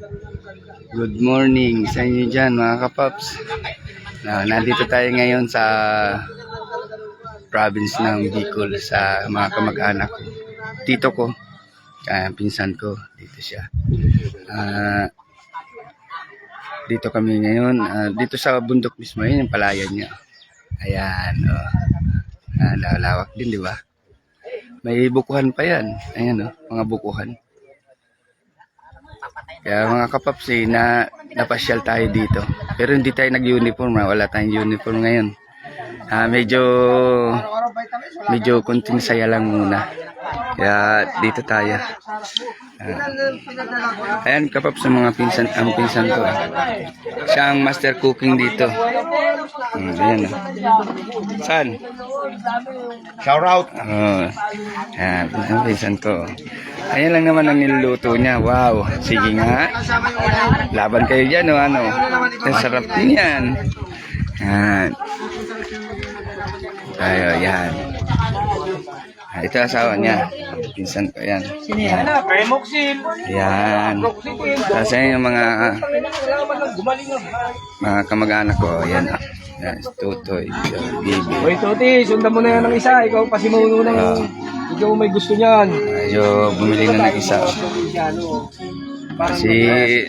Good morning sa inyo dyan mga kapaps. Nandito tayo ngayon sa province ng Bicol sa mga kamag-anak ko. Tito ko, pinsan ko, dito siya. Dito kami ngayon, dito sa bundok mismo, yun yung palayan niya. Ayan, lalawak din, di ba? May bukuhan pa yan. Ayan, mga bukuhan. Kaya mga kapaps, napasyal tayo dito. Pero hindi tayo nag-uniform, wala tayong uniform ngayon. Medyo kunting saya lang muna. Kaya dito tayo. Ayan kapaps, ang pinsan ko. Siya ang master cooking dito. Ayan. Saan? Shout out. Ayan, ang pinsan ko. Ayan lang naman ang niluluto niya. Wow, sige nga. Laban kayo dyan, ano? Ang sarap din yan. Ayan. Tayo, yan. Ito asawa niya. Pinsan ko, yan. Ayan. Ayan. Kasi yung mga kamag-anak ko, ayan. Yan, Tutoy, Bibi. Hoy, Tuti, sundan mo na yan ng isa. Ikaw pasimuno ng ikaw may gusto niyan. Medyo bumili na ng isa. Kasi,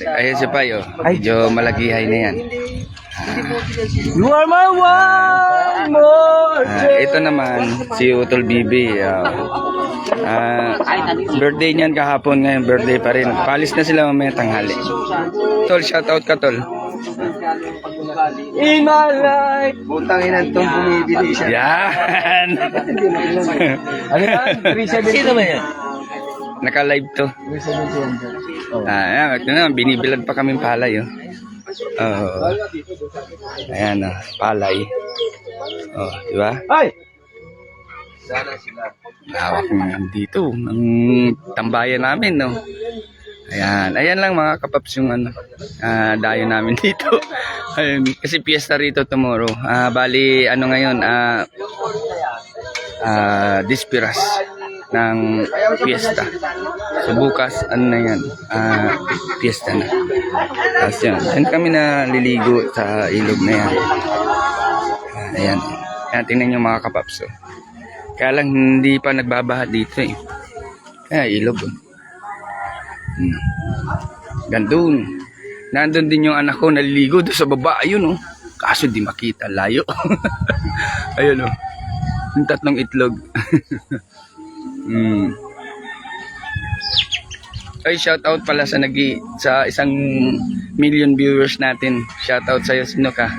ayan si Payo. Medyo malagihay na yan. You are my one more. Ito naman, si Utol Bibi. Birthday niyan kahapon, ngayon birthday pa rin. Palis na sila mamaya tanghali. Tol, shout out ka, Tol. In my life. Butang inan tong bumibili siya. Yan! Ano yan? 370. Sino ba yan? Naka-live to. 370. Ito na, binibilad pa kaming palay. Ayan, palay. Di ba? Ay! Sana sila. Hawak naman dito. Ang tambayan namin, no? Ayan lang mga kapaps yung dayo namin dito. Ayun, kasi fiesta rito tomorrow. Bali, ngayon, dispiras ng fiesta. So bukas, na yan, fiesta na. Tapos yan, kami na liligo sa ilog na yan. Ayan, tingnan nyo mga kapaps. Kaya lang, hindi pa nagbabaha dito eh. Kaya ilog. Gandun. Nandun din yung anak ko naliligo doon sa baba. Ayun kaso di makita, layo. Ayun yung tatlong itlog. Ay, shout out pala sa sa 1 million viewers natin. Shout out sa'yo, sino ka?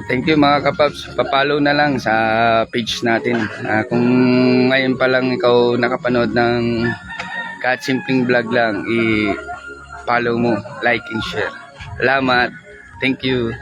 Thank you mga kapaps. Papalo na lang sa page natin. Kung ngayon pa lang ikaw nakapanood ng kahit simpleng vlog lang, i-follow mo, like and share. Salamat. Thank you.